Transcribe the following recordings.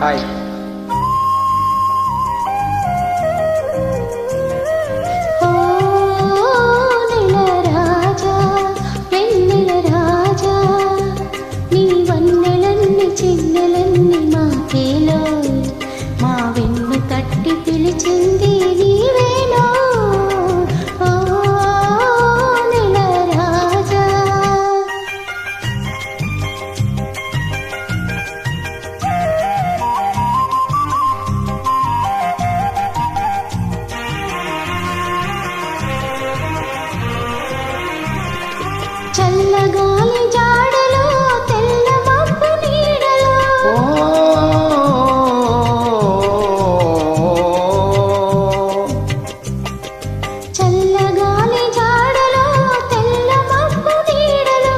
Hi. చల్లగాలి జాడలో తెల్ల మబ్బు నీడలో చల్లగాలి జాడలో తెల్ల మబ్బు నీడలో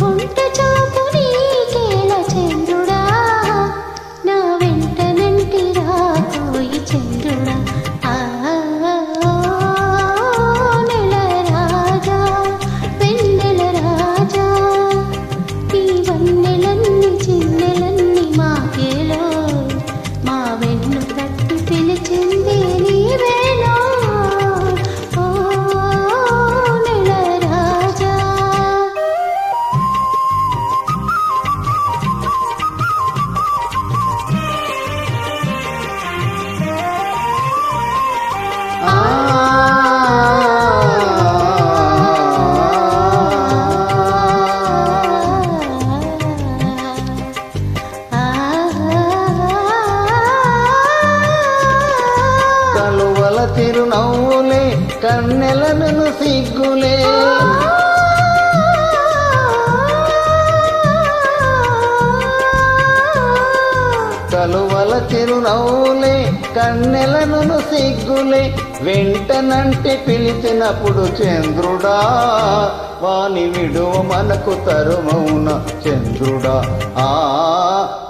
కొంట చూపు నీకేల చంద్రుడా నా వెంట నంటి రాకోయి చంద్రుడా తిరునవ్వులే కన్నెలను సిగ్గులే కలువల చిరునవ్వులే కన్నెలను సిగ్గులే వెంటనంటే పిలిచినప్పుడు చంద్రుడా వాని విడువ మనకు తరుమౌన చంద్రుడా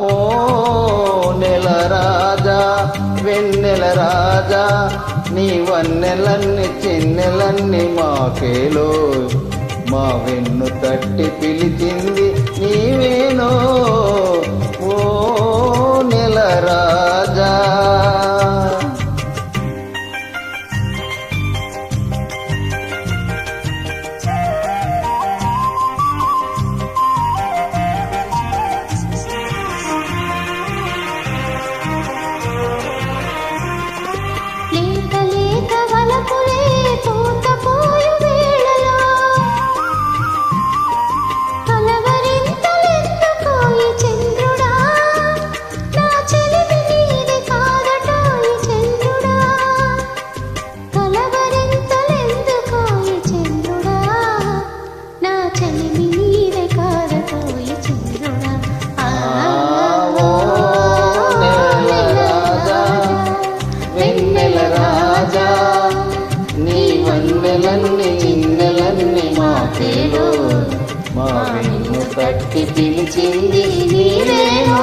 ఓ నెల రాజా వెన్నెల రాజా నీ వన్నెలన్నీ చిన్నెలన్నీ మాకేలో మా వెన్ను తట్టి పిలిచింది నీవేనో ఓ నెల రాజా. చిన్నెలన్నీ చిన్నెలన్నీ మాకేలో మా వెన్ను తట్టి పిలిచింది నీవేనో.